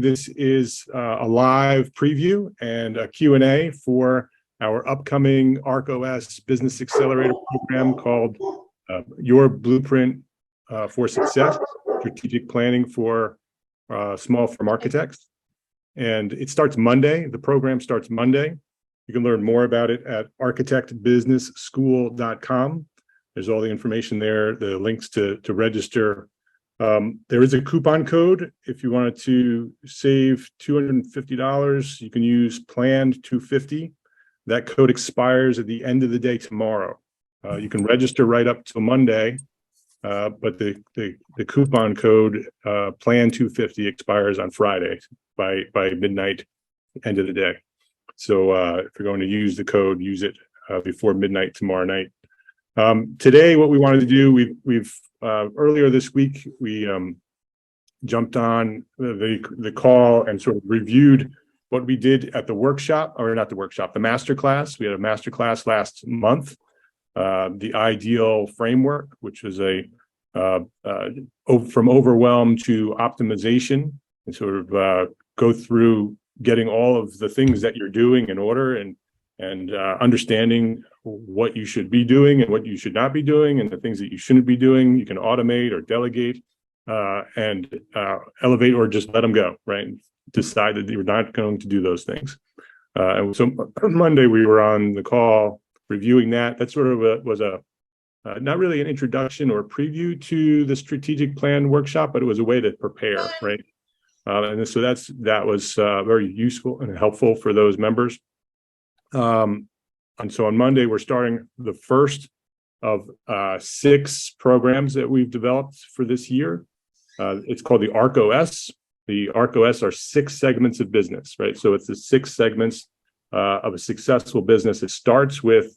This is a live preview and a Q&A for our upcoming ArchOS Business Accelerator program called Your Blueprint for Success, Strategic Planning for Small Firm Architects. And it starts Monday. The program starts Monday. You can learn more about it at architectbusinessschool.com. There's all the information there, the links to register. There is a coupon code. If you wanted to save $250, you can use planned 250. That code expires at the end of the day tomorrow. You can register right up till Monday, but the coupon code planned 250 expires on Friday by midnight, end of the day. So if you're going to use the code, use it before midnight tomorrow night. Today, what we wanted to do, we've earlier this week, we jumped on the call and sort of reviewed what we did at the workshop, or not the workshop, the masterclass. We had a masterclass last month, the ideal framework, which was from overwhelm to optimization, and sort of go through getting all of the things that you're doing in order and understanding what you should be doing and what you should not be doing, and the things that you shouldn't be doing. You can automate or delegate and elevate or just let them go, right? Decide that you're not going to do those things. And so Monday we were on the call reviewing that. That sort of was not really an introduction or preview to the strategic plan workshop, but it was a way to prepare, right? And so that was very useful and helpful for those members. And so on Monday, we're starting the first of 6 programs that we've developed for this year. It's called the ArchOS. The ArchOS are 6 segments of business, right? So it's the 6 segments of a successful business. It starts with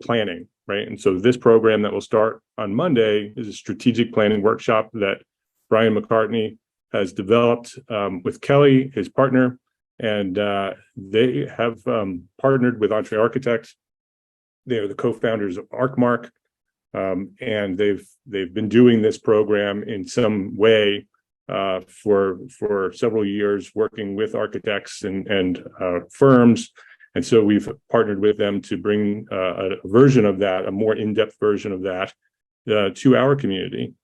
planning, right? And so this program that will start on Monday is a strategic planning workshop that Brian McCartney has developed with Kelly, his partner, and they have partnered with Entre Architects. They are the co-founders of ArchMark, and they've been doing this program in some way for several years, working with architects and firms. And so we've partnered with them to bring a version of that, a more in-depth version of that, to our community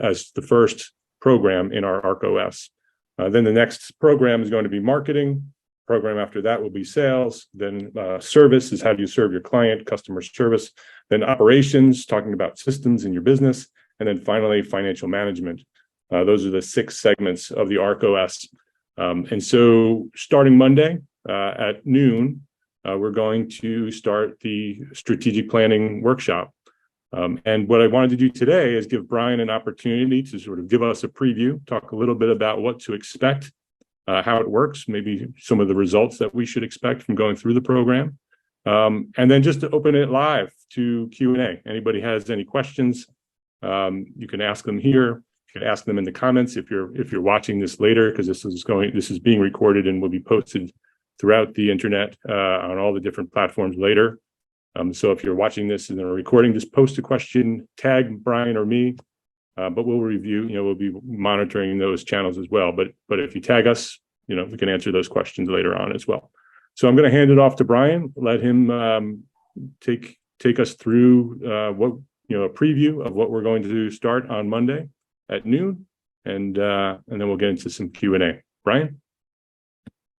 as the first program in our ArchOS. Then the next program is going to be marketing. Program after that will be sales. Then service is how do you serve your client, customer service. Then operations, talking about systems in your business. And then finally, financial management. Those are the 6 segments of the ArchOS. And so starting Monday at noon, we're going to start the strategic planning workshop. And what I wanted to do today is give Brian an opportunity to sort of give us a preview, talk a little bit about what to expect, how it works, maybe some of the results that we should expect from going through the program, and then just to open it live to Q&A. Anybody has any questions, you can ask them here. You can ask them in the comments if you're watching this later, because this is being recorded and will be posted throughout the internet on all the different platforms later. So if you're watching this and they're recording, just post a question, tag Brian or me, but we'll review, we'll be monitoring those channels as well. But if you tag us, we can answer those questions later on as well. So I'm going to hand it off to Brian, let him take us through a preview of what we're going to start on Monday at noon, and then we'll get into some Q&A. Brian?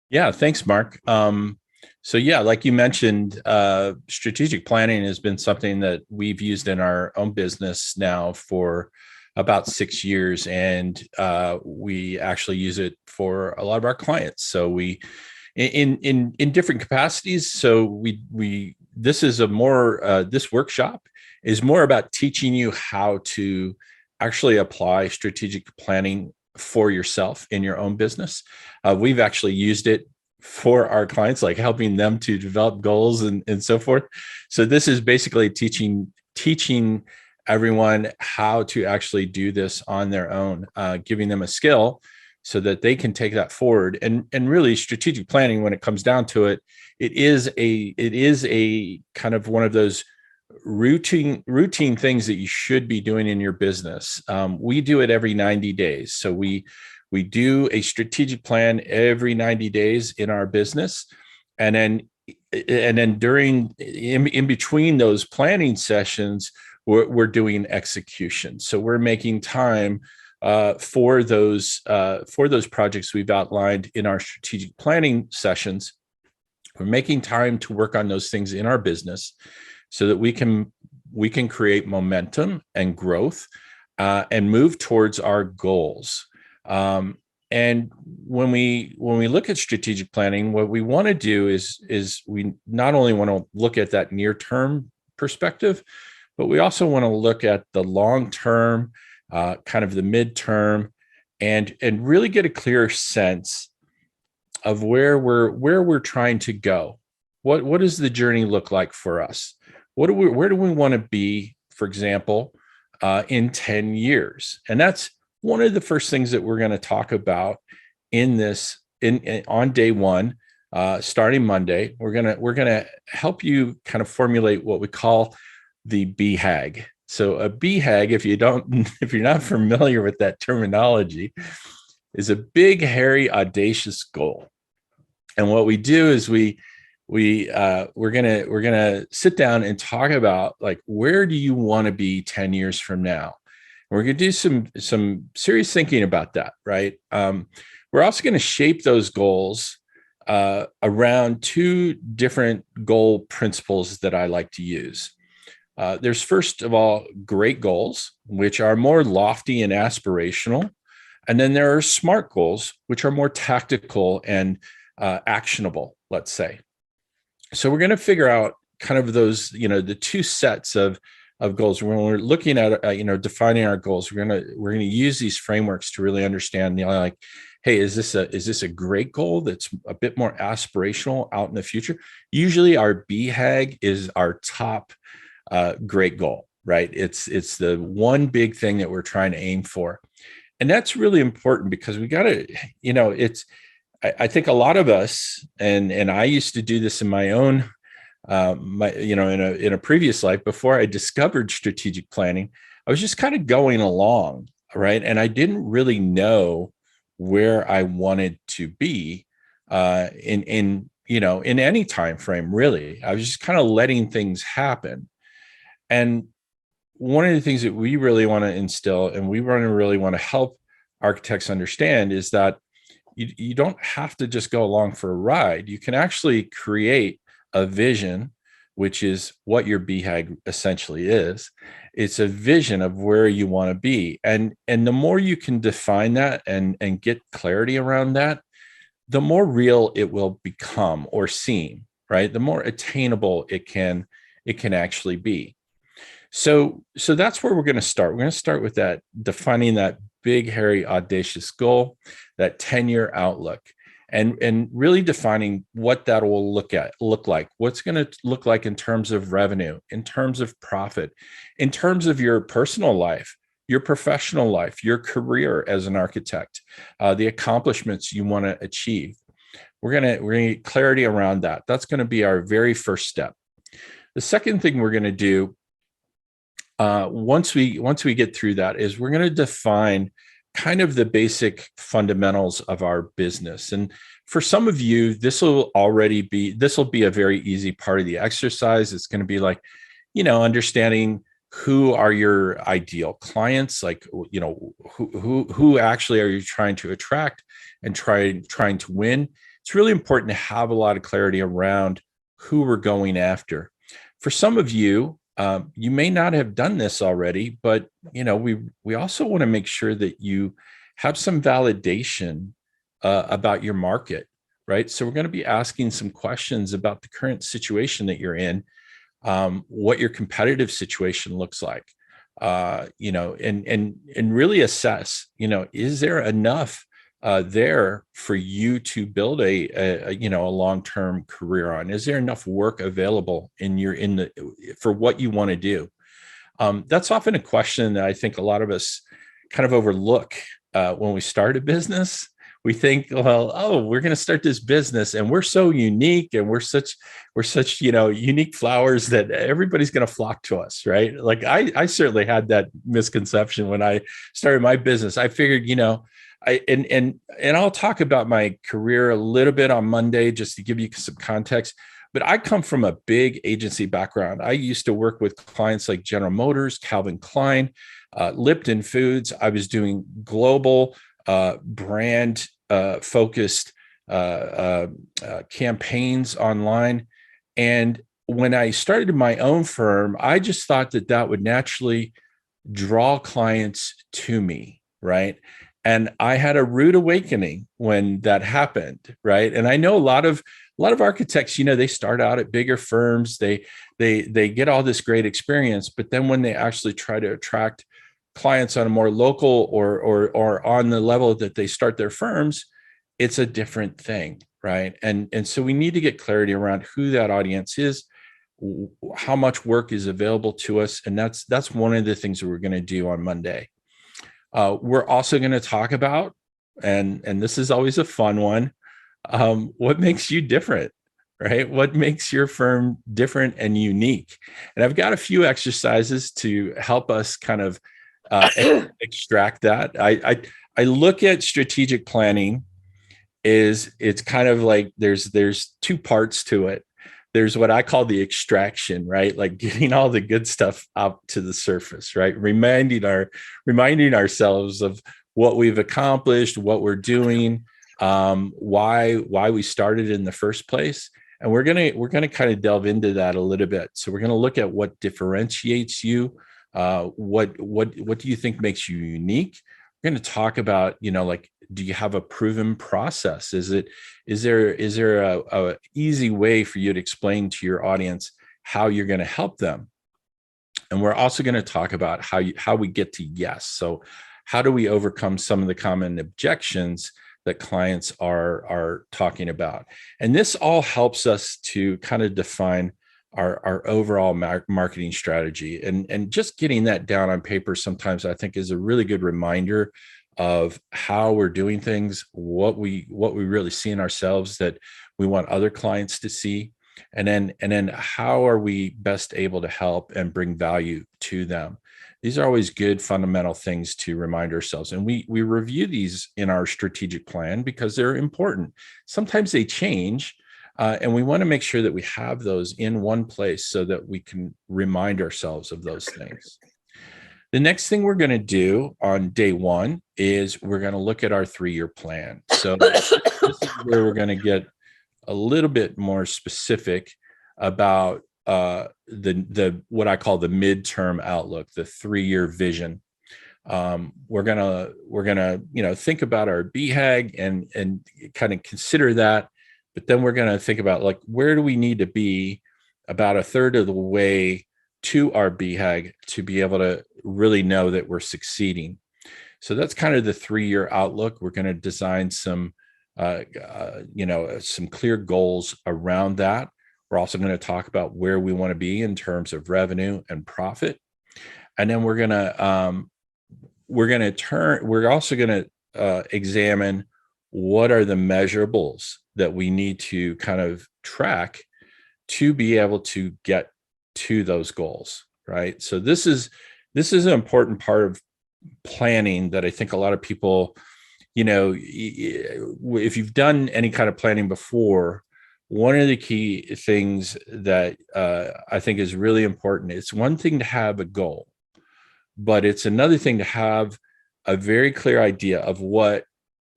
Yeah, thanks, Mark. So yeah, like you mentioned, strategic planning has been something that we've used in our own business now for about 6 years, and we actually use it for a lot of our clients. So we, in different capacities. So this is this workshop is more about teaching you how to actually apply strategic planning for yourself in your own business. We've actually used it for our clients, like helping them to develop goals and so forth. So this is basically teaching everyone how to actually do this on their own, giving them a skill so that they can take that forward. And really, strategic planning, when it comes down to it, it is a kind of one of those routine things that you should be doing in your business. We do it every 90 days. So we We do a strategic plan every 90 days in our business. And then during in between those planning sessions, we're doing execution. So we're making time for those projects we've outlined in our strategic planning sessions. We're making time to work on those things in our business so that we can create momentum and growth and move towards our goals. And when we look at strategic planning, what we want to do is we not only want to look at that near-term perspective, but we also want to look at the long-term, kind of the midterm, and really get a clear sense of where we're trying to go. What does the journey look like for us? Where do we want to be, for example, in 10 years? And that's one of the first things that we're going to talk about on day one, starting Monday. We're gonna help you kind of formulate what we call the BHAG. So a BHAG, if you're not familiar with that terminology, is a big, hairy, audacious goal. And what we do is we're gonna sit down and talk about, like, where do you want to be 10 years from now? And we're gonna do some serious thinking about that, right? We're also going to shape those goals around two different goal principles that I like to use. There's, first of all, great goals, which are more lofty and aspirational. And then there are SMART goals, which are more tactical and actionable, let's say. So we're going to figure out kind of those, the two sets of goals. When we're looking at, defining our goals, we're going to use these frameworks to really understand, like, hey, is this a great goal that's a bit more aspirational out in the future? Usually our BHAG is our top great goal, right? It's the one big thing that we're trying to aim for. And that's really important because we got to, I think a lot of us, and I used to do this in my own, in a previous life before I discovered strategic planning, I was just kind of going along, right? And I didn't really know where I wanted to be in any time frame, really. I was just kind of letting things happen. And one of the things that we really want to instill, and we really want to help architects understand, is that you don't have to just go along for a ride. You can actually create a vision, which is what your BHAG essentially is. It's a vision of where you want to be. And the more you can define that and get clarity around that, the more real it will become or seem, right? The more attainable it can actually be. So that's where we're going to start. We're going to start with that, defining that big, hairy, audacious goal, that 10-year outlook, and really defining what that will look like, what's going to look like in terms of revenue, in terms of profit, in terms of your personal life, your professional life, your career as an architect, the accomplishments you want to achieve. We're going to get clarity around that. That's going to be our very first step. The second thing we're going to do once we get through that is we're going to define kind of the basic fundamentals of our business. And for some of you, this will be a very easy part of the exercise. It's going to be like, understanding who are your ideal clients, like, who actually are you trying to attract and trying to win. It's really important to have a lot of clarity around who we're going after. For some of you, you may not have done this already, but we also want to make sure that you have some validation about your market, right? So we're going to be asking some questions about the current situation that you're in, what your competitive situation looks like, and really assess, is there enough there for you to build a long-term career on? Is there enough work available for what you want to do? That's often a question that I think a lot of us kind of overlook when we start a business. We think, well, we're going to start this business and we're so unique and we're such unique flowers that everybody's going to flock to us, right? Like I certainly had that misconception when I started my business. I figured, And I'll talk about my career a little bit on Monday just to give you some context. But I come from a big agency background. I used to work with clients like General Motors, Calvin Klein, Lipton Foods. I was doing global brand focused campaigns online. And when I started my own firm, I just thought that that would naturally draw clients to me, right? And I had a rude awakening when that happened, right? And I know a lot of architects, they start out at bigger firms, they get all this great experience, but then when they actually try to attract clients on a more local or on the level that they start their firms, it's a different thing, right? And so we need to get clarity around who that audience is, how much work is available to us, and that's one of the things that we're going to do on Monday. We're also going to talk about, and this is always a fun one, what makes you different, right? What makes your firm different and unique? And I've got a few exercises to help us kind of extract that. I look at strategic planning it's kind of like there's two parts to it. There's what I call the extraction, right? Like getting all the good stuff up to the surface, right? Reminding ourselves of what we've accomplished, what we're doing, why we started in the first place. And we're gonna kind of delve into that a little bit. So we're gonna look at what differentiates you. What do you think makes you unique? We're going to talk about, like, do you have a proven process? Is there a easy way for you to explain to your audience how you're going to help them? And we're also going to talk about how we get to yes. So how do we overcome some of the common objections that clients are talking about? And this all helps us to kind of define our overall marketing strategy, and just getting that down on paper sometimes I think is a really good reminder of how we're doing things, what we really see in ourselves that we want other clients to see, and then how are we best able to help and bring value to them. These are always good fundamental things to remind ourselves, and we review these in our strategic plan because they're important. Sometimes they change. And we want to make sure that we have those in one place so that we can remind ourselves of those things. The next thing we're going to do on day one is we're going to look at our 3-year plan. So this is where we're going to get a little bit more specific about the what I call the midterm outlook, the 3-year vision. We're gonna think about our BHAG and kind of consider that. But then we're going to think about, like, where do we need to be about a third of the way to our BHAG to be able to really know that we're succeeding. So that's kind of the 3-year outlook. We're going to design some clear goals around that. We're also going to talk about where we want to be in terms of revenue and profit. And then we're also going to examine what are the measurables that we need to kind of track to be able to get to those goals, right? So this is an important part of planning that I think a lot of people, if you've done any kind of planning before, one of the key things that I think is really important, it's one thing to have a goal, but it's another thing to have a very clear idea of what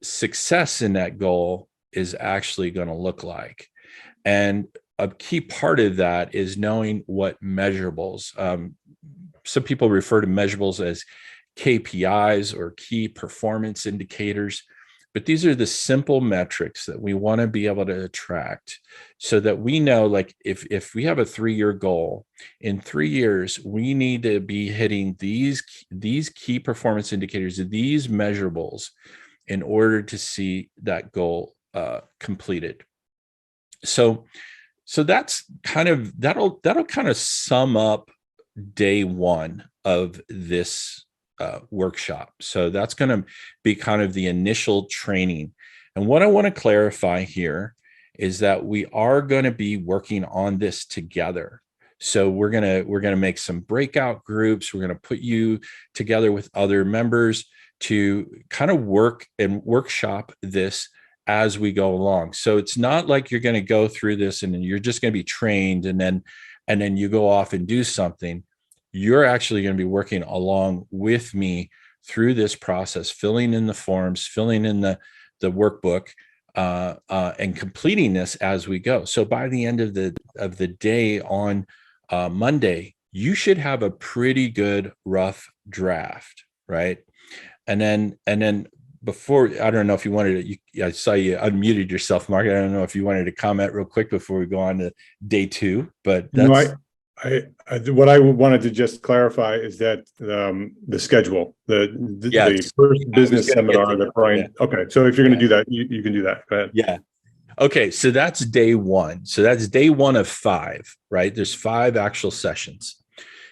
success in that goal is actually going to look like. And a key part of that is knowing what measurables. Some people refer to measurables as KPIs or key performance indicators, but these are the simple metrics that we want to be able to attract so that we know, like, if we have a 3-year goal, in 3 years, we need to be hitting these key performance indicators, these measurables, in order to see that goal completed. So that's kind of, that'll kind of sum up day one of this workshop. So that's going to be kind of the initial training. And what I want to clarify here is that we are going to be working on this together. So we're going to make some breakout groups. We're going to put you together with other members to kind of work and workshop this as we go along. So it's not like you're going to go through this and then you're just going to be trained and then you go off and do something. You're actually going to be working along with me through this process, filling in the forms, filling in the workbook, and completing this as we go. So by the end of the day on Monday, you should have a pretty good rough draft, right? And then before, I don't know if you wanted to, I saw you unmuted yourself, Mark. I don't know if you wanted to comment real quick before we go on to day 2, but that's. What I wanted to just clarify is that the schedule, the first business seminar that Brian. Yeah. Okay, so if you're going to do that, you can do that. Go ahead. Yeah. Okay, so that's day 1. So that's day 1 of 5, right? There's 5 actual sessions.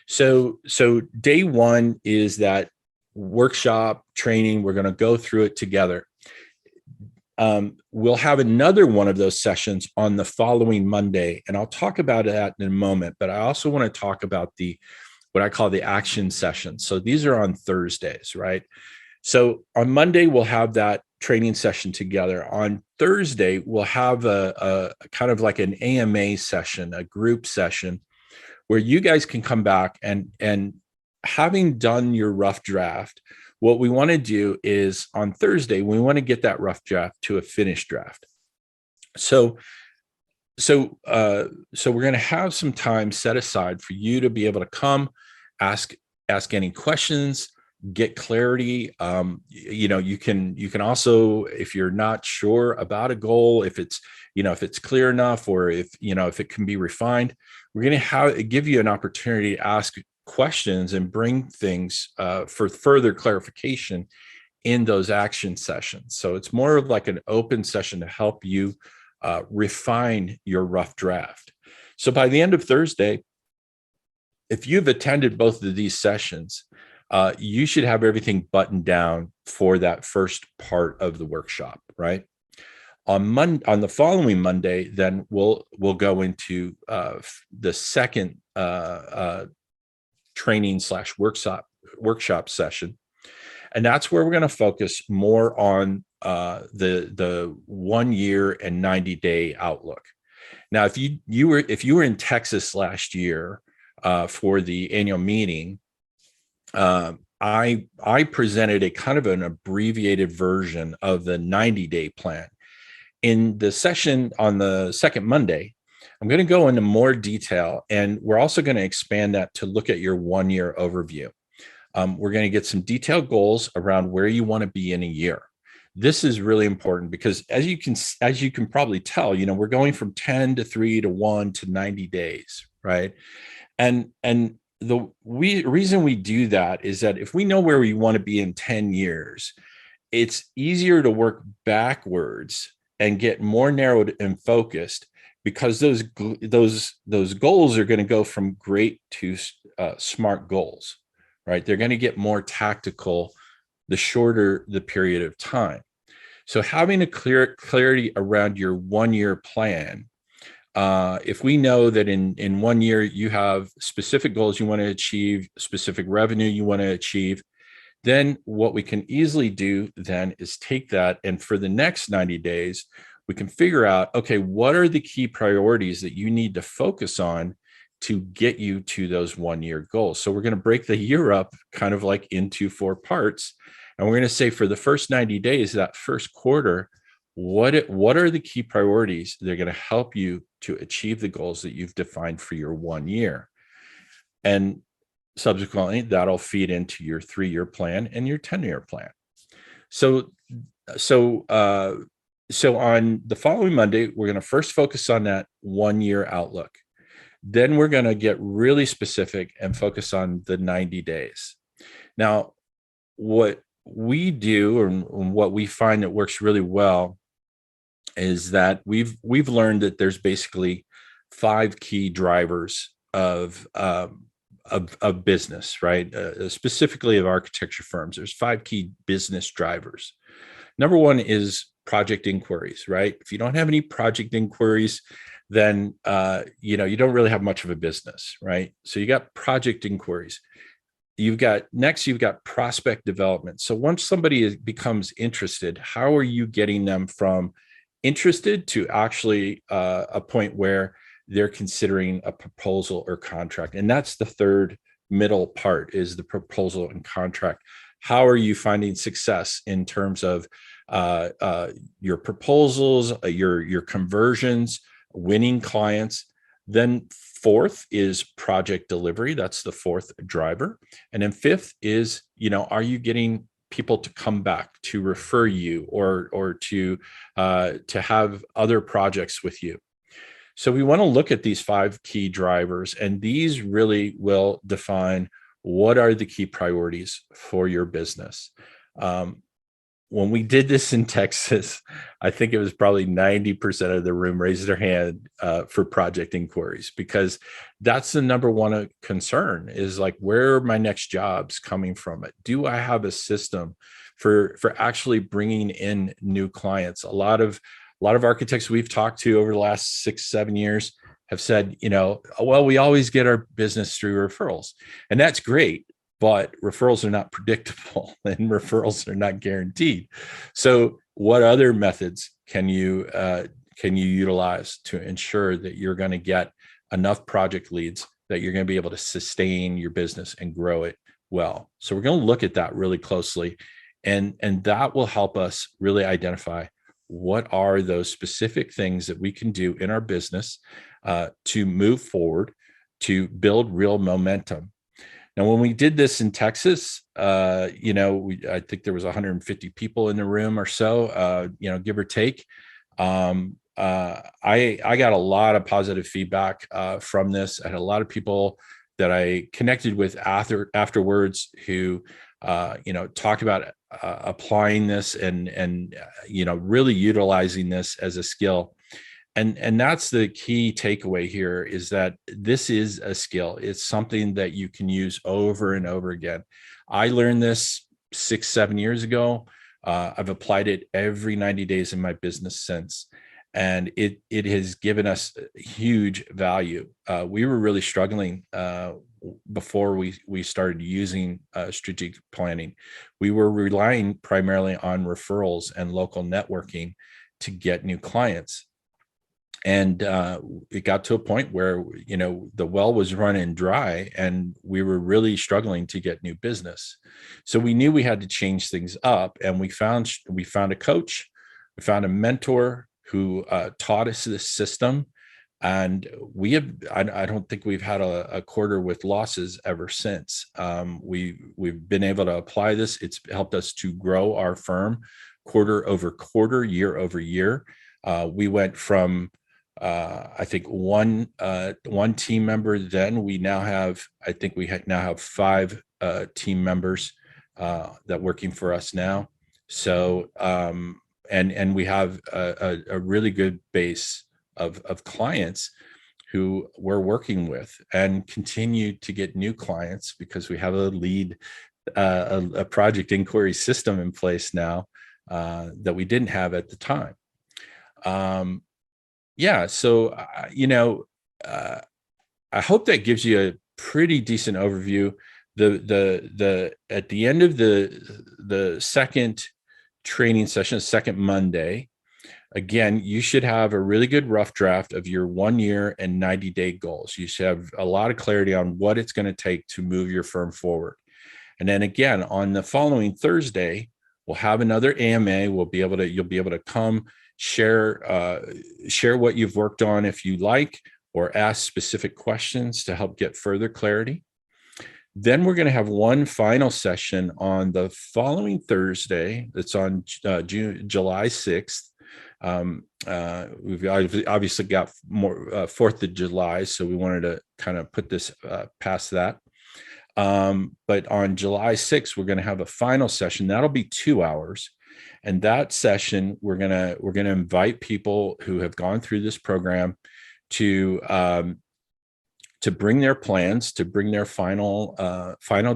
So day 1 is that workshop training. We're going to go through it together. We'll have another one of those sessions on the following Monday, and I'll talk about that in a moment. But I also want to talk about what I call the action sessions. So these are on Thursdays, right? So on Monday, we'll have that training session together. On Thursday, we'll have a kind of like an AMA session, a group session, where you guys can come back and having done your rough draft, what we want to do is on Thursday, we want to get that rough draft to a finished draft. So we're going to have some time set aside for you to be able to come, ask any questions, get clarity. You can also, if you're not sure about a goal, if it's clear enough, or if it can be refined, we're going to give you an opportunity to ask questions and bring things for further clarification in those action sessions. So it's more of like an open session to help you refine your rough draft. So by the end of Thursday, if you've attended both of these sessions, you should have everything buttoned down for that first part of the workshop, right? On the following Monday, then we'll go into the second training / workshop session, and that's where we're going to focus more on the 1 year and 90-day outlook. Now, if you were in Texas last year for the annual meeting, I presented a kind of an abbreviated version of the 90-day plan. In the session on the second Monday, I'm going to go into more detail, and we're also going to expand that to look at your 1 year overview. We're going to get some detailed goals around where you want to be in a year. This is really important because as you can probably tell, we're going from 10 to 3 to 1 to 90 days, right? And the reason we do that is that if we know where we want to be in 10 years, it's easier to work backwards and get more narrowed and focused, because those goals are going to go from great to smart goals, right? They're going to get more tactical the shorter the period of time. So having a clarity around your 1 year plan, if we know that in 1 year you have specific goals you want to achieve, specific revenue you want to achieve, then what we can easily do then is take that, and for the next 90 days, we can figure out, okay, what are the key priorities that you need to focus on to get you to those 1 year goals? So we're going to break the year up kind of like into 4 parts. And we're going to say for the first 90 days, that first quarter, what are the key priorities that are going to help you to achieve the goals that you've defined for your 1 year? And subsequently, that'll feed into your 3-year plan and your 10-year plan. So on the following Monday, we're going to first focus on that 1 year outlook. Then we're going to get really specific and focus on the 90 days. Now, what we do and what we find that works really well is that we've learned that there's basically 5 key drivers of business, right? Specifically of architecture firms. There's 5 key business drivers. Number 1 is project inquiries, right? If you don't have any project inquiries, then you don't really have much of a business, right? So you got project inquiries. you've got prospect development. So once somebody becomes interested, how are you getting them from interested to actually a point where they're considering a proposal or contract? And that's the third middle part, is the proposal and contract. How are you finding success in terms of your proposals, your conversions, winning clients? Then fourth is project delivery. That's the fourth driver. And then fifth is, are you getting people to come back, to refer you, or to have other projects with you? So we want to look at these 5 key drivers, and these really will define what are the key priorities for your business. When we did this in Texas, I think it was probably 90% of the room raised their hand for project inquiries, because that's the number one concern, is like, where are my next jobs coming from? Do I have a system for actually bringing in new clients? A lot of architects we've talked to over the last 6-7 years have said, well, we always get our business through referrals, and that's great. But referrals are not predictable, and referrals are not guaranteed. So what other methods can you utilize to ensure that you're going to get enough project leads that you're going to be able to sustain your business and grow it well? So we're going to look at that really closely, and that will help us really identify what are those specific things that we can do in our business to move forward, to build real momentum. Now, when we did this in Texas, I think there was 150 people in the room or so, give or take. I got a lot of positive feedback from this. I had a lot of people that I connected with afterwards who, talked about applying this and really utilizing this as a skill. And that's the key takeaway here, is that this is a skill. It's something that you can use over and over again. I learned this 6-7 years ago. I've applied it every 90 days in my business since, and it has given us huge value. We were really struggling before we started using strategic planning. We were relying primarily on referrals and local networking to get new clients. And it got to a point where, the well was running dry, and we were really struggling to get new business. So we knew we had to change things up, and we found a coach, we found a mentor who taught us this system. And I don't think we've had a quarter with losses ever since. We've been able to apply this. It's helped us to grow our firm quarter over quarter, year over year. We went from I think one team member. Then we now have, now have 5 team members that working for us now. So and we have a really good base of clients who we're working with, and continue to get new clients because we have a lead a project inquiry system in place now that we didn't have at the time. So I hope that gives you a pretty decent overview. The at the end of the second training session, second Monday, again, you should have a really good rough draft of your 1 year and 90-day goals. You should have a lot of clarity on what it's going to take to move your firm forward. And then again, on the following Thursday, we'll have another AMA. You'll be able to come share what you've worked on if you like, or ask specific questions to help get further clarity. Then we're going to have one final session on the following Thursday. It's on July 6th. We've obviously got more 4th of July, so we wanted to kind of put this past that. But on July 6th, we're going to have a final session. That'll be 2 hours. And that session, we're gonna invite people who have gone through this program to bring their plans, to bring their final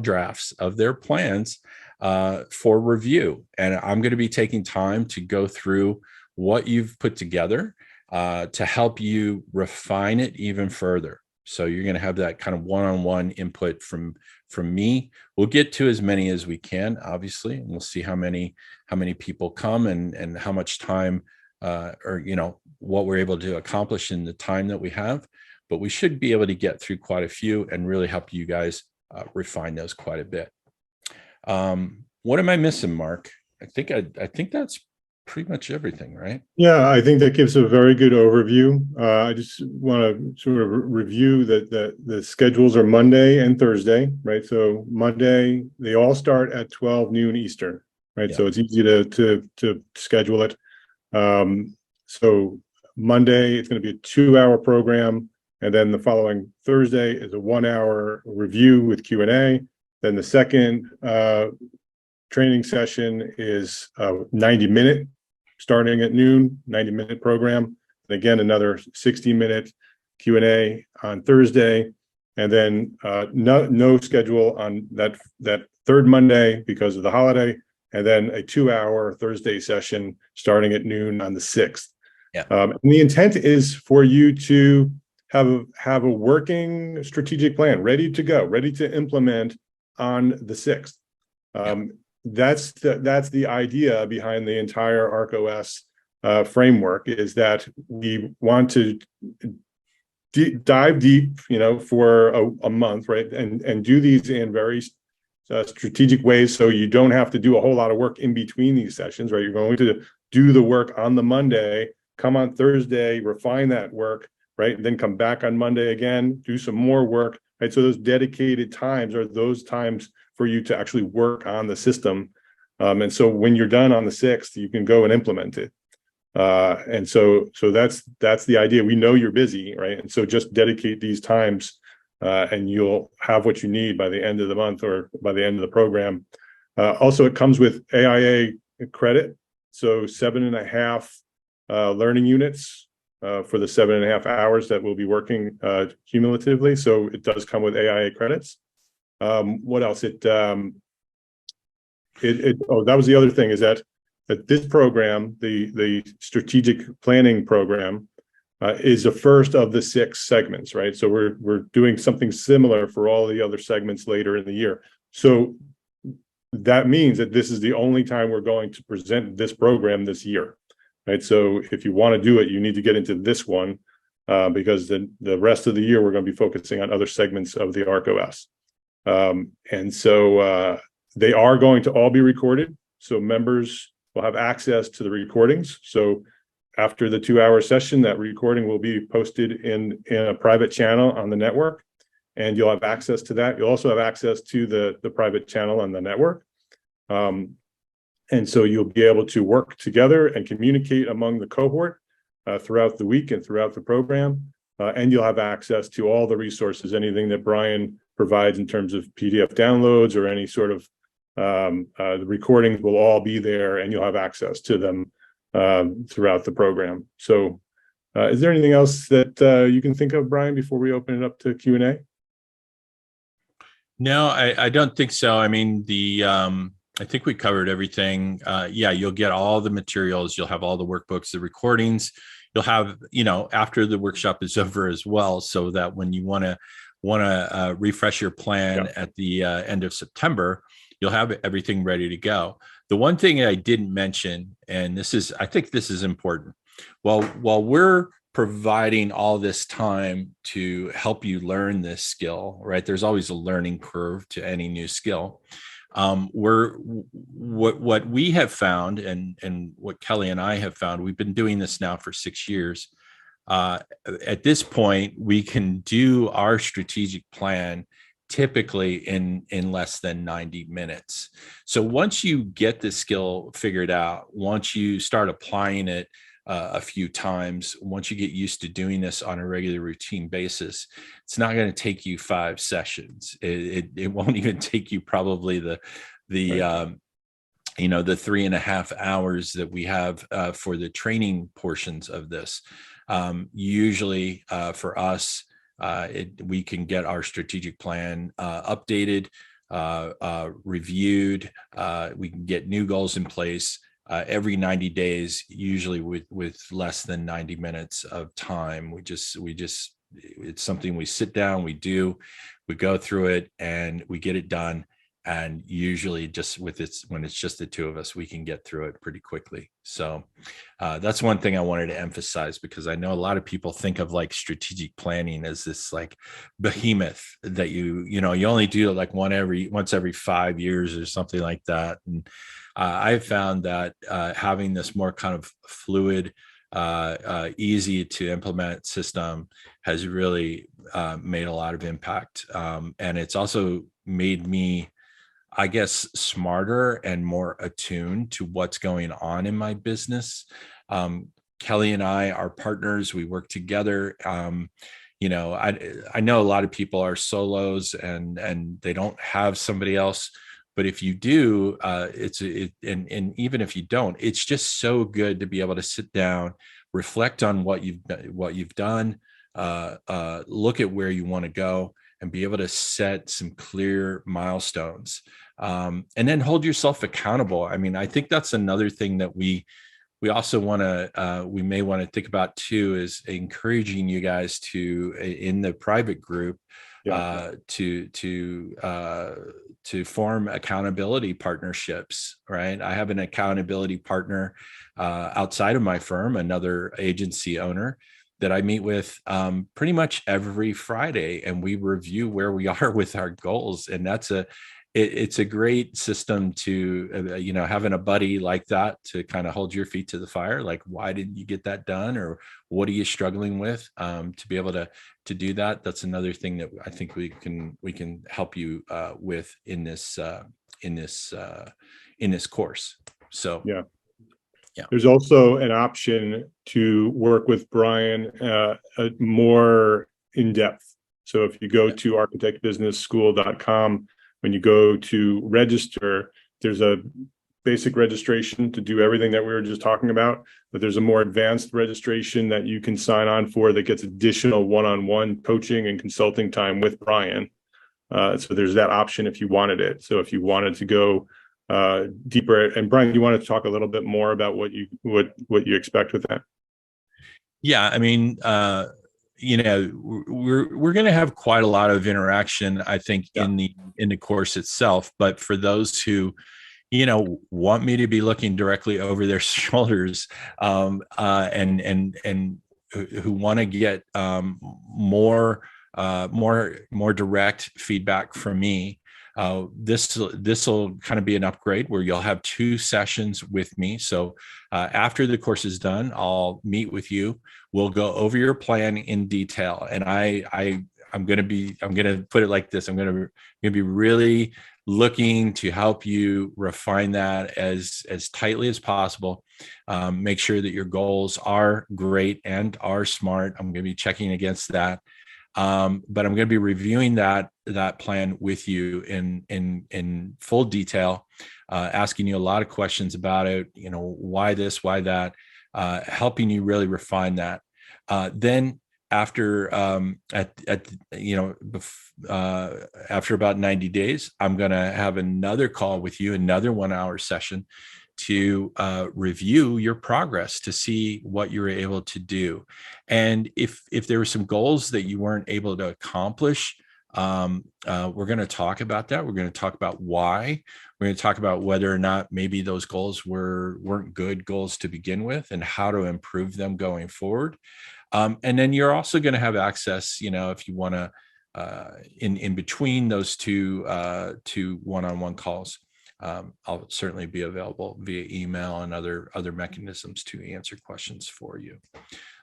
drafts of their plans for review. And I'm going to be taking time to go through what you've put together to help you refine it even further. So you're going to have that kind of one-on-one input from me. We'll get to as many as we can, obviously, and we'll see how many people come and how much time or what we're able to accomplish in the time that we have. But we should be able to get through quite a few and really help you guys refine those quite a bit. What am I missing, Mark? I think that's pretty much everything, right? Yeah, I think that gives a very good overview. I just want to sort of review that the schedules are Monday and Thursday, right? So Monday, they all start at 12 noon Eastern, right? Yeah. So it's easy to schedule it. So Monday, it's going to be a 2-hour program. And then the following Thursday is a 1-hour review with Q&A. Then the second training session is a 90-minute, starting at noon, 90-minute program. And again, another 60-minute Q&A on Thursday. And then no schedule on that third Monday because of the holiday. And then a 2-hour Thursday session starting at noon on the 6th. Yeah. And the intent is for you to have a working strategic plan ready to go, ready to implement on the 6th. That's the idea behind the entire ArchOS framework, is that we want to dive deep, for a month, right, and do these in very strategic ways, so you don't have to do a whole lot of work in between these sessions, right? You're going to do the work on the Monday, come on Thursday, refine that work, right, and then come back on Monday again, do some more work, right? So those dedicated times are those times for you to actually work on the system. And so when you're done on the 6th, you can go and implement it. And so that's the idea. We know you're busy, right? And so just dedicate these times, and you'll have what you need by the end of the month or by the end of the program. Also, it comes with AIA credit. So 7.5 learning units for the 7.5 hours that we'll be working cumulatively. So it does come with AIA credits. What else? That was the other thing, is that this program, the strategic planning program, is the first of the 6 segments, right? So we're doing something similar for all the other segments later in the year. So that means that this is the only time we're going to present this program this year, right? So if you want to do it, you need to get into this one, because the rest of the year we're going to be focusing on other segments of the ArchOS. And so they are going to all be recorded. So members will have access to the recordings. So after the 2-hour session, that recording will be posted in a private channel on the network, and you'll have access to that. You'll also have access to the private channel on the network. And so you'll be able to work together and communicate among the cohort throughout the week and throughout the program. And you'll have access to all the resources, anything that Brian provides in terms of PDF downloads or any sort of the recordings will all be there, and you'll have access to them throughout the program. So is there anything else that you can think of, Brian, before we open it up to Q&A? No, I don't think so. I mean, I think we covered everything. Yeah, you'll get all the materials. You'll have all the workbooks, the recordings. You'll have, after the workshop is over as well, so that when you want to refresh your plan at the end of September, you'll have everything ready to go. The one thing I didn't mention, and I think this is important, while we're providing all this time to help you learn this skill, right? There's always a learning curve to any new skill. What we have found, and what Kelly and I have found, we've been doing this now for 6 years. At this point, we can do our strategic plan typically in less than 90 minutes. So once you get the skill figured out, once you start applying it a few times, once you get used to doing this on a regular routine basis, it's not going to take you 5 sessions. It won't even take you probably the 3.5 hours that we have for the training portions of this. Usually for us, we can get our strategic plan updated, reviewed. We can get new goals in place every 90 days, usually with less than 90 minutes of time. We just it's something we sit down, we go through it, and we get it done. And usually just when it's just the two of us, we can get through it pretty quickly. So that's one thing I wanted to emphasize, because I know a lot of people think of like strategic planning as this like behemoth that you only do it like once every 5 years or something like that. And I've found that having this more kind of fluid, easy to implement system has really made a lot of impact. And it's also made me, I guess, smarter and more attuned to what's going on in my business. Kelly and I are partners. We work together. I know a lot of people are solos and they don't have somebody else. But if you do, and even if you don't, it's just so good to be able to sit down, reflect on what you've done, look at where you want to go, and be able to set some clear milestones, and then hold yourself accountable. I mean, I think that's another thing that we also we may want to think about too, is encouraging you guys to, in the private group, to form accountability partnerships, right? I have an accountability partner outside of my firm, another agency owner, that I meet with pretty much every Friday, and we review where we are with our goals. And it's a great system to, having a buddy like that to kind of hold your feet to the fire. Like, why didn't you get that done? Or what are you struggling with? To be able to do that. That's another thing that I think we can help you with in this course. So, Yeah. Yeah. There's also an option to work with Brian more in depth. So if you go to architectbusinessschool.com, when you go to register, there's a basic registration to do everything that we were just talking about, but there's a more advanced registration that you can sign on for that gets additional one-on-one coaching and consulting time with Brian. So there's that option if you wanted it. So if you wanted to go deeper, and Brian, you wanted to talk a little bit more about what you expect with that? Yeah, I mean, we're going to have quite a lot of interaction, I think, in the course itself. But for those who, want me to be looking directly over their shoulders, and who want to get more direct feedback from me, this will kind of be an upgrade where you'll have 2 sessions with me. So after the course is done, I'll meet with you. We'll go over your plan in detail, and I'm going to put it like this: I'm going to be really looking to help you refine that as tightly as possible. Make sure that your goals are great and are smart. I'm going to be checking against that. But I'm going to be reviewing that plan with you in full detail, asking you a lot of questions about it. Why this, why that, helping you really refine that. Then after after about 90 days, I'm going to have another call with you, another 1-hour session, to review your progress, to see what you were able to do. And if there were some goals that you weren't able to accomplish, we're going to talk about that. We're going to talk about why. We're going to talk about whether or not maybe those goals weren't good goals to begin with, and how to improve them going forward. And then you're also going to have access, if you want to, in between those two one-on-one calls. I'll certainly be available via email and other mechanisms to answer questions for you.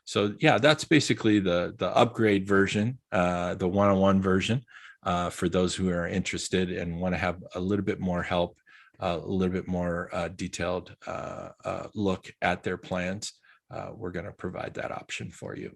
So yeah, that's basically the upgrade version, the one-on-one version, for those who are interested and want to have a little bit more help, a little bit more detailed look at their plans. We're going to provide that option for you.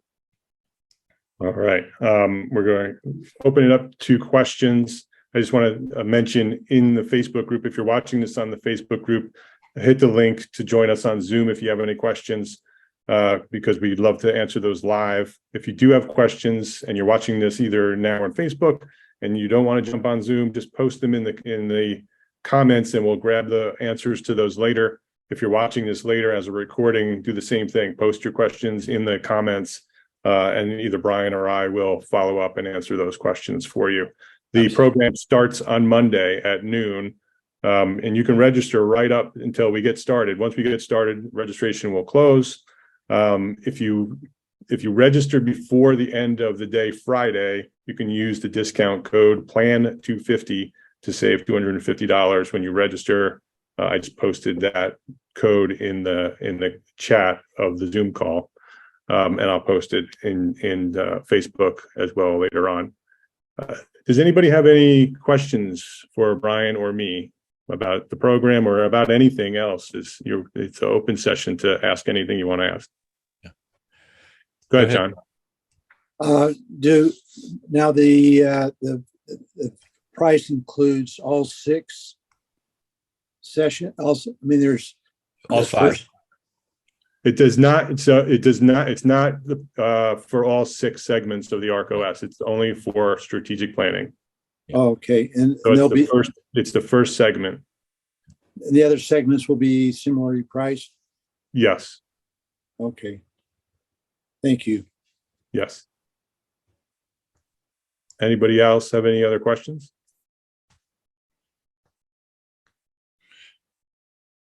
All right. We're going to open it up to questions. I just want to mention in the Facebook group, if you're watching this on the Facebook group, hit the link to join us on Zoom if you have any questions, because we'd love to answer those live. If you do have questions and you're watching this either now on Facebook and you don't want to jump on Zoom, just post them in the comments and we'll grab the answers to those later. If you're watching this later as a recording, do the same thing. Post your questions in the comments and either Brian or I will follow up and answer those questions for you. The Absolutely. program starts on Monday at noon, and you can register right up until we get started. Once we get started, registration will close. If you register before the end of the day Friday, you can use the discount code PLAN250 to save $250 when you register. I just posted that code in the chat of the Zoom call, and I'll post it in Facebook as well later on. Does anybody have any questions for Brian or me about the program or about anything else? It's an open session to ask anything you want to ask. Yeah. Go ahead, John. Now the price includes all 6 sessions. Also, I mean, there's All 5. It does not. So it does not. It's not for all 6 segments of the ArchOS. It's only for strategic planning. Okay, and So there'll be it's the first segment. the other segments will be similarly priced. Yes. Okay. Thank you. Yes. Anybody else have any other questions?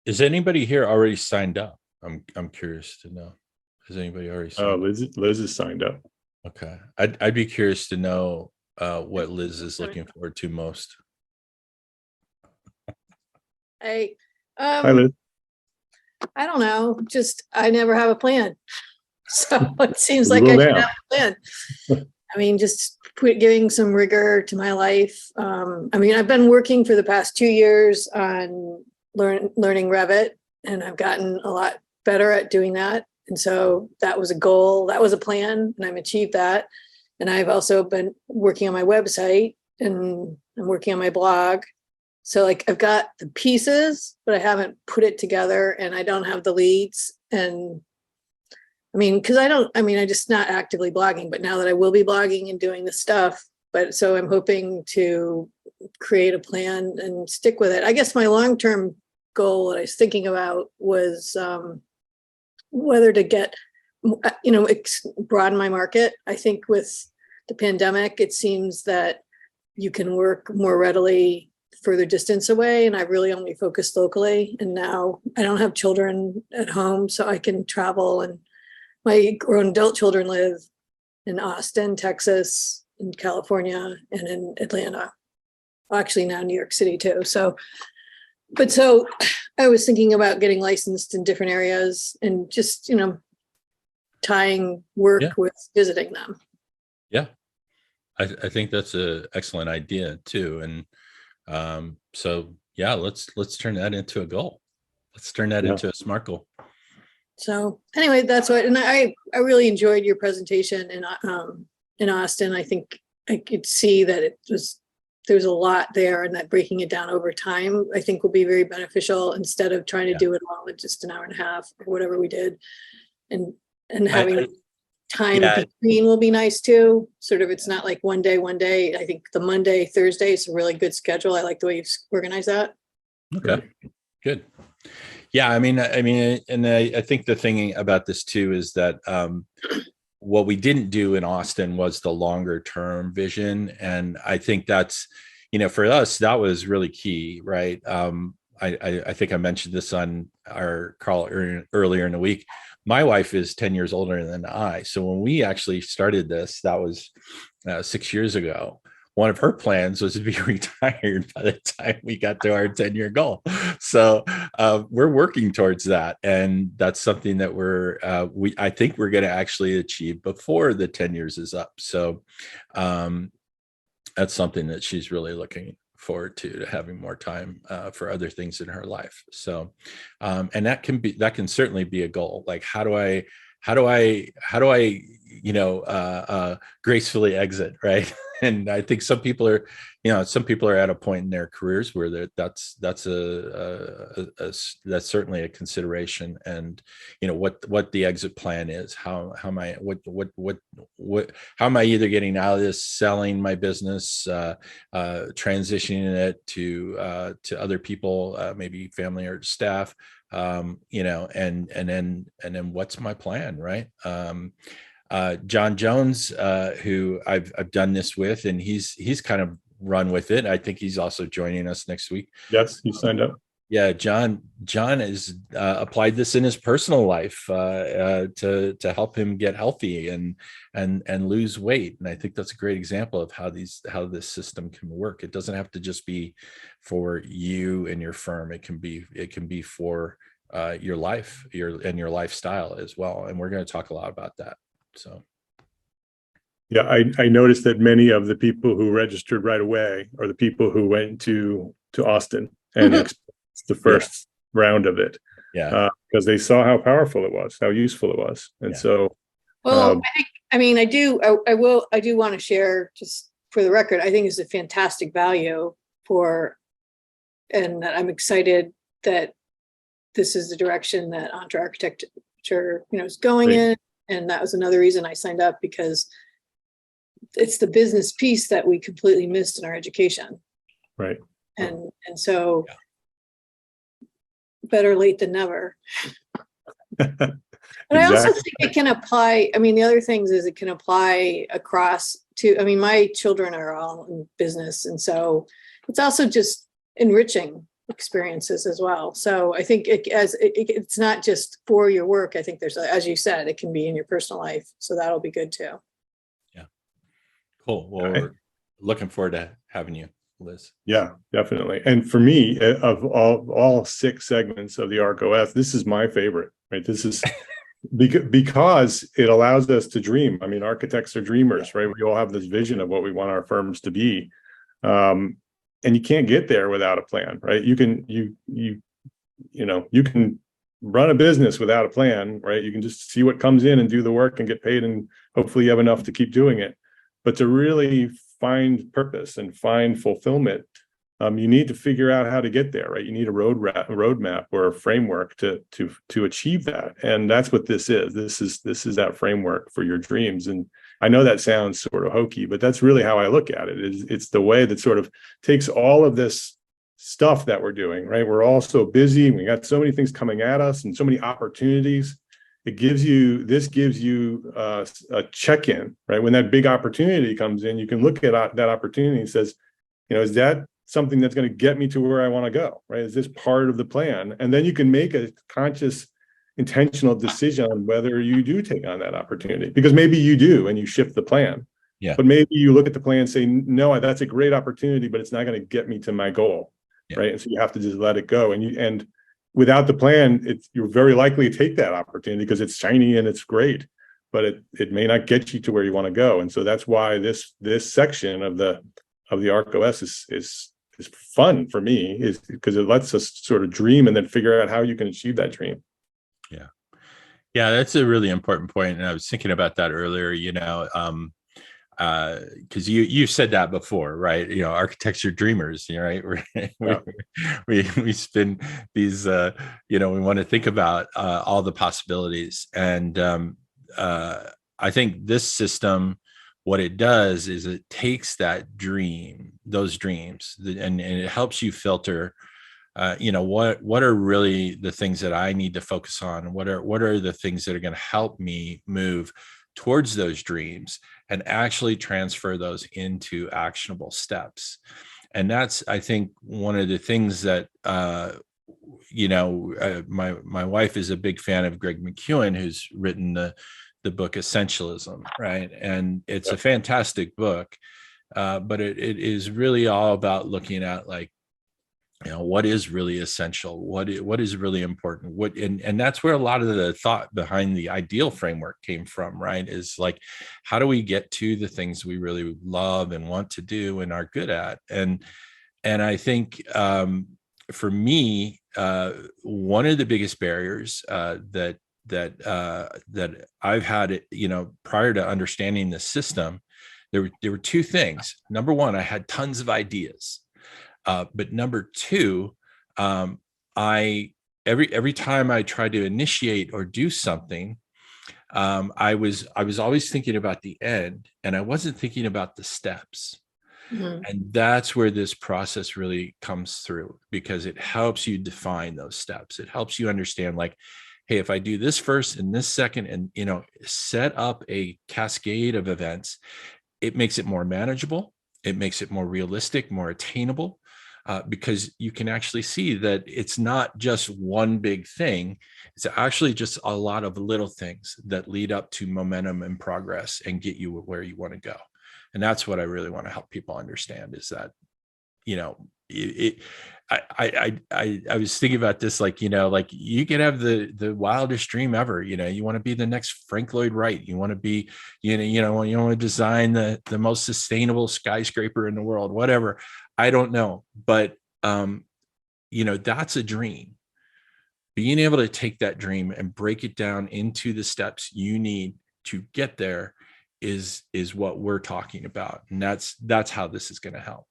Is anybody here already signed up? I'm curious to know. Has anybody already signed up? Liz is signed up. Okay. I'd be curious to know what Liz is looking forward to most. Hi, Hi, Liz. I don't know, just I never have a plan. So it seems We like will I should now. have a plan. I mean, just giving some rigor to my life. I mean, I've been working for the past 2 years on learning Revit, and I've gotten a lot better at doing that. And so that was a goal, that was a plan, and I've achieved that. And I've also been working on my website, and I'm working on my blog. So like I've got the pieces, but I haven't put it together, and I don't have the leads. And I mean, because I'm just not actively blogging, but now that I will be blogging and doing this stuff, but so I'm hoping to create a plan and stick with it. I guess my long-term goal that I was thinking about was whether to get, broaden my market. I think with the pandemic, it seems that you can work more readily further distance away, and I really only focused locally. And now I don't have children at home, so I can travel, and my grown adult children live in Austin, Texas, in California, and in Atlanta. Actually now New York City too. So I was thinking about getting licensed in different areas and just, tying work with visiting them. Yeah. I think that's an excellent idea too. And so yeah, let's turn that into a goal. Let's turn that into a SMART goal. So anyway, that's what, and I really enjoyed your presentation in Austin. I think I could see that there's a lot there, and that breaking it down over time, I think will be very beneficial instead of trying to do it all in just an hour and a half or whatever we did. And having time between will be nice too. Sort of, it's not like one day. I think the Monday, Thursday is a really good schedule. I like the way you've organized that. Okay, good. Yeah, I mean, and I think the thing about this too is that what we didn't do in Austin was the longer term vision. And I think that's, for us, that was really key, right? I think I mentioned this on our call earlier in the week. My wife is 10 years older than I. So when we actually started this, that was 6 years ago. One of her plans was to be retired by the time we got to our 10-year goal. So we're working towards that. And that's something that I think we're going to actually achieve before the 10 years is up. So that's something that she's really looking forward to having more time for other things in her life. So, and that can certainly be a goal. Like, how do I gracefully exit, right? And I think some people are at a point in their careers where that's certainly a consideration. And what the exit plan is, how am I either getting out of this, selling my business, transitioning it to other people, maybe family or staff, and then what's my plan, right? John Jones, who I've done this with, and he's kind of run with it. I think he's also joining us next week. Yes, he signed up. Yeah, John has applied this in his personal life to help him get healthy and lose weight. And I think that's a great example of how this system can work. It doesn't have to just be for you and your firm. It can be for your life, your lifestyle as well. And we're going to talk a lot about that. So. Yeah, I noticed that many of the people who registered right away are the people who went to Austin and experienced the first round of it. Yeah, because they saw how powerful it was, how useful it was, and so. Well, I do want to share, just for the record, I think it's a fantastic value and that I'm excited that this is the direction that Entra Architecture, is going in. And that was another reason I signed up, because it's the business piece that we completely missed in our education. Right. And so better late than never. But I also think it can apply. I mean, the other things is it can apply across to, my children are all in business. And so it's also just enriching experiences as well. So I think it's not just for your work. I think there's, as you said, it can be in your personal life. So that'll be good too. Yeah. Cool. Well, we're looking forward to having you, Liz. Yeah, definitely. And for me, of all 6 segments of the ArchOS, this is my favorite, right? This is because it allows us to dream. I mean, architects are dreamers, right? We all have this vision of what we want our firms to be. And you can't get there without a plan, right? You can run a business without a plan, right? You can just see what comes in and do the work and get paid, and hopefully you have enough to keep doing it. But to really find purpose and find fulfillment, you need to figure out how to get there, right? You need a roadmap or a framework to achieve that, and that's what this is. This is that framework for your dreams. And I know that sounds sort of hokey, but that's really how I look at it. It's the way that sort of takes all of this stuff that we're doing, right? We're all so busy. We got so many things coming at us and so many opportunities. This gives you a check-in, right? When that big opportunity comes in, you can look at that opportunity and says, is that something that's going to get me to where I want to go, right? Is this part of the plan? And then you can make a conscious, intentional decision on whether you do take on that opportunity, because maybe you do and you shift the plan. Yeah. But maybe you look at the plan and say, no, that's a great opportunity, but it's not going to get me to my goal, right? And so you have to just let it go. And without the plan, you're very likely to take that opportunity because it's shiny and it's great, but it may not get you to where you want to go. And so that's why this section of the ArchOS is fun for me, is because it lets us sort of dream and then figure out how you can achieve that dream. Yeah, that's a really important point. And I was thinking about that earlier, because you said that before, right? Architecture dreamers, right? We spin these, we want to think about all the possibilities. And I think this system, what it does is it takes those dreams, and it helps you filter, what are really the things that I need to focus on? What are the things that are going to help me move towards those dreams and actually transfer those into actionable steps? And that's, I think, one of the things that, my wife is a big fan of Greg McKeown, who's written the book Essentialism, right? And it's a fantastic book, but it is really all about looking at, like, what is really essential, what is really important, and that's where a lot of the thought behind the ideal framework came from, right? Is like, how do we get to the things we really love and want to do and are good at? And I think for me, one of the biggest barriers that I've had, prior to understanding the system, there were 2 things. Number one, I had tons of ideas. But number 2, every time I tried to initiate or do something, I was always thinking about the end, and I wasn't thinking about the steps. Mm-hmm. And that's where this process really comes through, because it helps you define those steps. It helps you understand, like, hey, if I do this first and this second, and, you know, set up a cascade of events, it makes it more manageable. It makes it more realistic, more attainable, because you can actually see that it's not just one big thing. It's actually just a lot of little things that lead up to momentum and progress and get you where you want to go. And that's what I really want to help people understand, is that, you know, I was thinking about this, like, you know, like you could have the wildest dream ever. You know, you want to be the next Frank Lloyd Wright. You want to be, you want to design the most sustainable skyscraper in the world, whatever. I don't know, but you know, that's a dream. Being able to take that dream and break it down into the steps you need to get there is what we're talking about, and that's how this is going to help.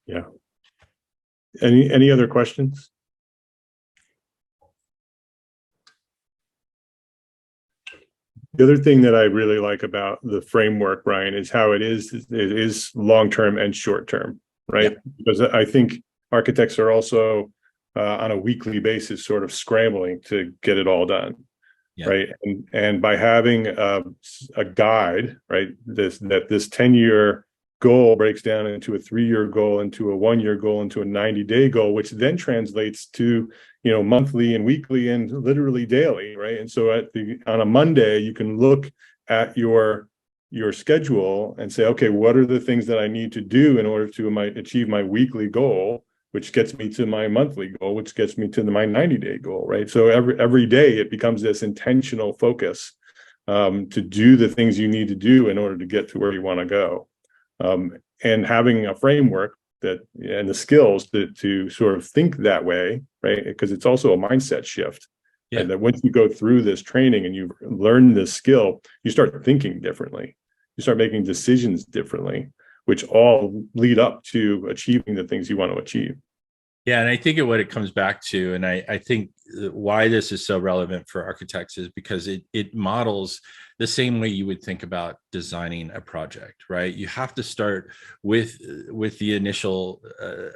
Yeah. Any other questions? The other thing that I really like about the framework, Brian, is how it is long-term and short-term, right? Yeah. Because I think architects are also on a weekly basis sort of scrambling to get it all done. Yeah. Right. And by having a guide, right, this 10-year goal breaks down into a 3-year goal, into a 1-year goal, into a 90-day goal, which then translates to, you know, monthly and weekly and literally daily, right? And so on a Monday, you can look at your schedule and say, okay, what are the things that I need to do in order to achieve my weekly goal, which gets me to my monthly goal, which gets me to my 90-day goal, right? So every day it becomes this intentional focus to do the things you need to do in order to get to where you want to go. And having a framework and the skills to sort of think that way, right? Because it's also a mindset shift. Yeah. And that once you go through this training and you learn this skill, you start thinking differently. You start making decisions differently, which all lead up to achieving the things you want to achieve. Yeah, and I think what it comes back to, and I think why this is so relevant for architects, is because it models the same way you would think about designing a project, right? You have to start with the initial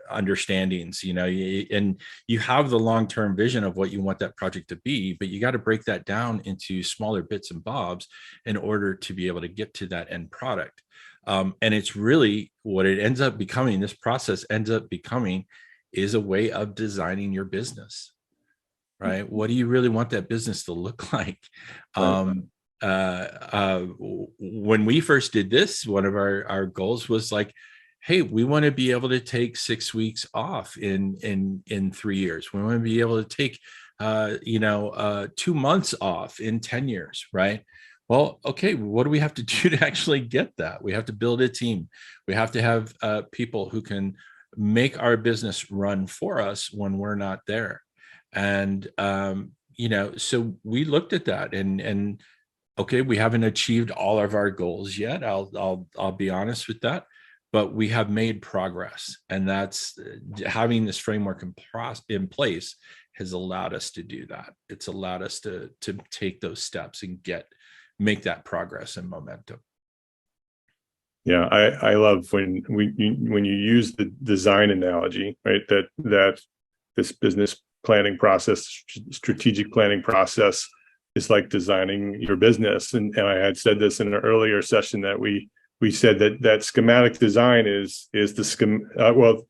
understandings, you know, and you have the long-term vision of what you want that project to be, but you got to break that down into smaller bits and bobs in order to be able to get to that end product. And it's really what it ends up becoming. This process ends up becoming is a way of designing your business, right? What do you really want that business to look like? When we first did this, one of our goals was like, hey, we want to be able to take 6 weeks off in 3 years. We want to be able to take 2 months off in 10 years, right? Well, okay, what do we have to do to actually get that? We have to build a team. We have to have people who can make our business run for us when we're not there. And so we looked at that and okay, we haven't achieved all of our goals yet. I'll be honest with that, but we have made progress, and that's having this framework in place has allowed us to do that. It's allowed us to take those steps and make that progress and momentum. Yeah, I love when you use the design analogy, right? That this business planning process, strategic planning process, is like designing your business. And I had said this in an earlier session that we said that schematic design is the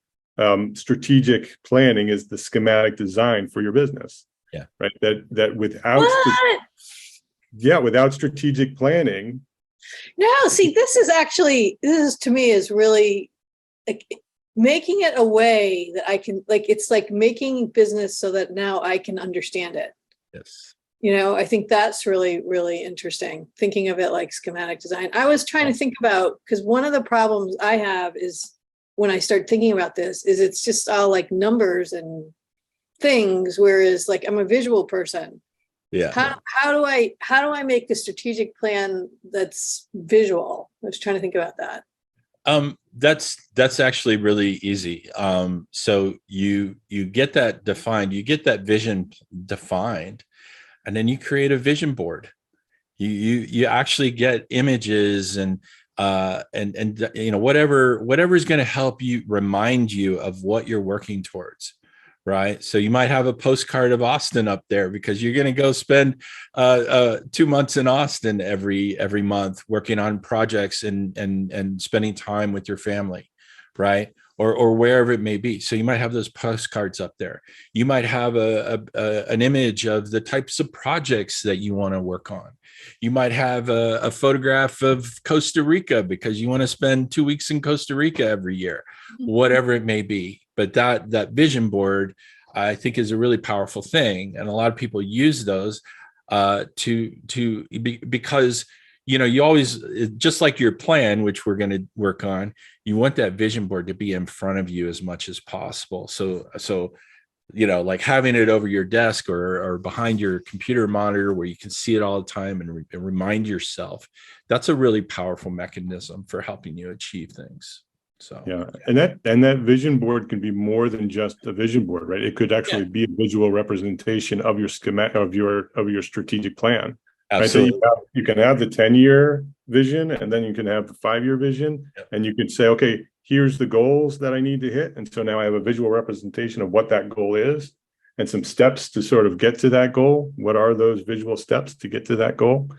strategic planning is the schematic design for your business. Yeah, right. That without strategic planning. No, see, this is to me is really like making it a way that I can, like, it's like making business so that now I can understand it. Yes. You know, I think that's really, really interesting. Thinking of it like schematic design. I was trying to think about, because one of the problems I have is when I start thinking about this is it's just all like numbers and things, whereas like I'm a visual person. Yeah. How do I make a strategic plan that's visual? I was trying to think about that. That's actually really easy. So you get that defined, you get that vision defined, and then you create a vision board. You actually get images and whatever is going to help you, remind you of what you're working towards. right? So you might have a postcard of Austin up there because you're going to go spend 2 months in Austin every month working on projects and spending time with your family, right? Or wherever it may be. So you might have those postcards up there. You might have an image of the types of projects that you want to work on. You might have a photograph of Costa Rica because you want to spend 2 weeks in Costa Rica every year, whatever it may be. But that vision board, I think, is a really powerful thing, and a lot of people use those because you always, just like your plan, which we're going to work on, you want that vision board to be in front of you as much as possible. So like having it over your desk or behind your computer monitor where you can see it all the time and remind yourself, that's a really powerful mechanism for helping you achieve things. So yeah, and that vision board can be more than just a vision board, right? It could actually be a visual representation of your schematic of your strategic plan. absolutely. Right? So you can have the 10-year vision, and then you can have the 5-year vision, and you can say, okay, here's the goals that I need to hit, and so now I have a visual representation of what that goal is, and some steps to sort of get to that goal. What are those visual steps to get to that goal?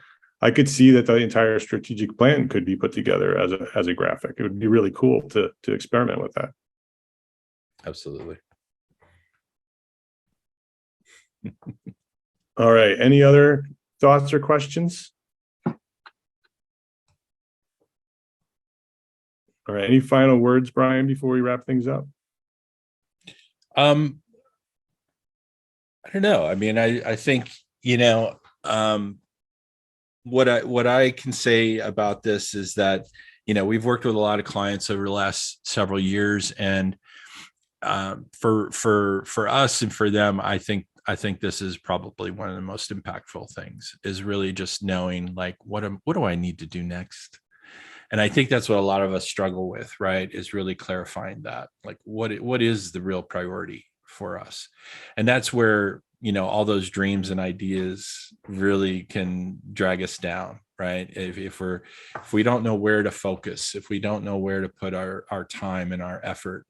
I could see that the entire strategic plan could be put together as a graphic. It would be really cool to experiment with that. Absolutely. All right. Any other thoughts or questions? All right. Any final words, Brian, before we wrap things up? I don't know. I mean, I think, what I can say about this is that, we've worked with a lot of clients over the last several years, and for us and for them, I think this is probably one of the most impactful things, is really just knowing, like, what do I need to do next? And I think that's what a lot of us struggle with, right? Is really clarifying that, like, what is the real priority for us? And that's where, all those dreams and ideas really can drag us down, right? If we don't know where to focus, if we don't know where to put our time and our effort,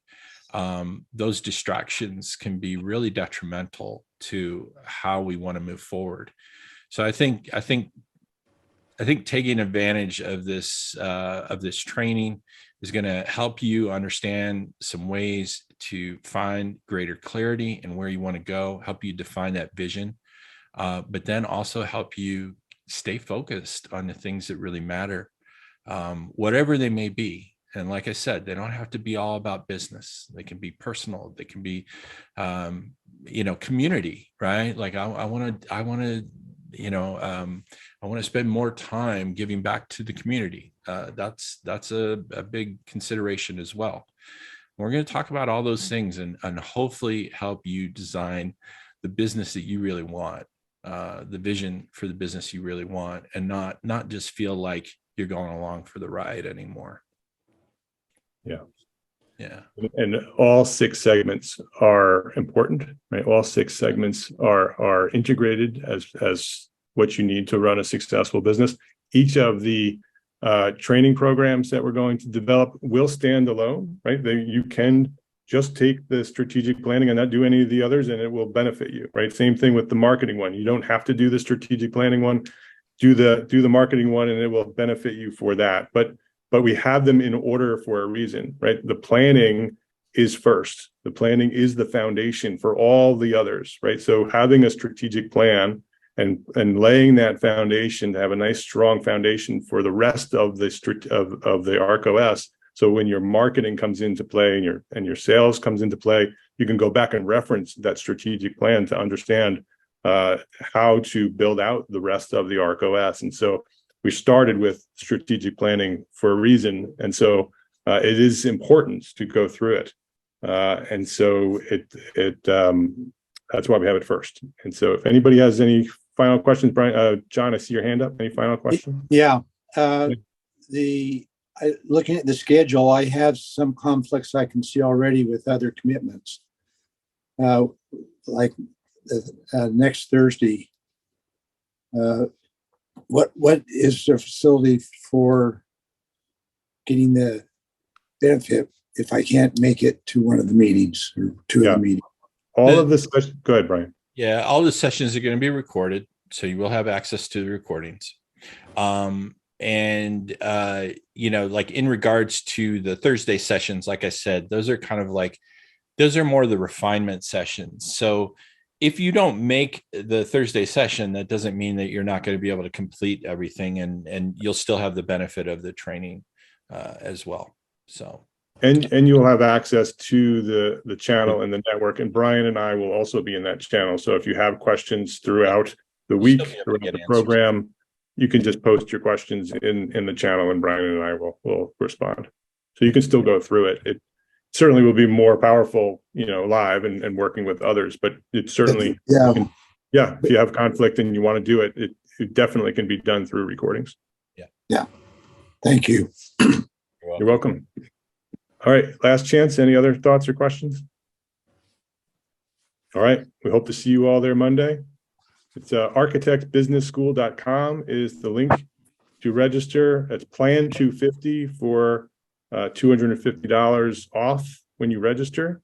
those distractions can be really detrimental to how we want to move forward. So I think taking advantage of this training is going to help you understand some ways to find greater clarity in where you want to go, help you define that vision, but then also help you stay focused on the things that really matter, whatever they may be. And like I said, they don't have to be all about business. They can be personal. They can be, community, right? Like I want to spend more time giving back to the community. That's a big consideration as well. We're going to talk about all those things and hopefully help you design the business that you really want, the vision for the business you really want, and not just feel like you're going along for the ride anymore. Yeah. And all 6 segments are important, right? All 6 segments are integrated as what you need to run a successful business. Each of the training programs that we're going to develop will stand alone, right? You can just take the strategic planning and not do any of the others, and it will benefit you, right? Same thing with the marketing one. You don't have to do the strategic planning one. Do the marketing one, and it will benefit you for that. But we have them in order for a reason, right? The planning is first. The planning is the foundation for all the others, right? So having a strategic plan and laying that foundation to have a nice strong foundation for the rest of the ArchOS. So when your marketing comes into play and your sales comes into play, you can go back and reference that strategic plan to understand how to build out the rest of the ArchOS. And so we started with strategic planning for a reason, and so it is important to go through it. And so that's why we have it first. And so if anybody has any final questions, Brian, John, I see your hand up. Any final question? Yeah. Looking at the schedule, I have some conflicts I can see already with other commitments. Like next Thursday. What is the facility for getting the benefit if I can't make it to one of the meetings or two of the meetings? All of this, go ahead, Brian. Yeah, all the sessions are going to be recorded, so you will have access to the recordings. You know, like in regards to the Thursday sessions, like I said, those are kind of like, those are more the refinement sessions. So if you don't make the Thursday session, that doesn't mean that you're not going to be able to complete everything, and you'll still have the benefit of the training as well. So. And you'll have access to the channel and the network, and Brian and I will also be in that channel. So if you have questions throughout the week, throughout the program, you can just post your questions in the channel, and Brian and I will respond. So you can still go through it. It certainly will be more powerful, you know, live and working with others, but it certainly, if you have conflict and you want to do it, it definitely can be done through recordings. Yeah. Thank you. You're welcome. All right, last chance. Any other thoughts or questions? All right, we hope to see you all there Monday. It's architectbusinessschool.com is the link to register. It's plan 250 for $250 off when you register.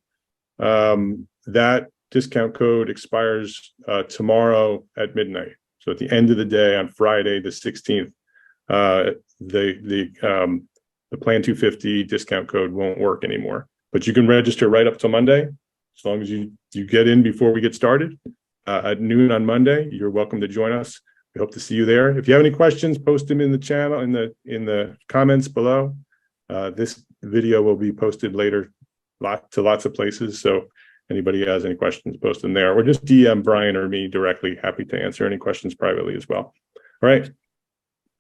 That discount code expires tomorrow at midnight. So at the end of the day on Friday, the 16th, the plan 250 discount code won't work anymore, but you can register right up till Monday. As long as you get in before we get started at noon on Monday, you're welcome to join us. We hope to see you there. If you have any questions, post them in the channel, in the comments below. This video will be posted later to lots of places. So anybody has any questions, post them there, or just DM Brian or me directly. Happy to answer any questions privately as well. All right.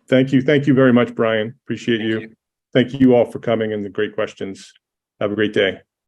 Thank you. Thank you very much, Brian. Appreciate you. Thank you all for coming and the great questions. Have a great day.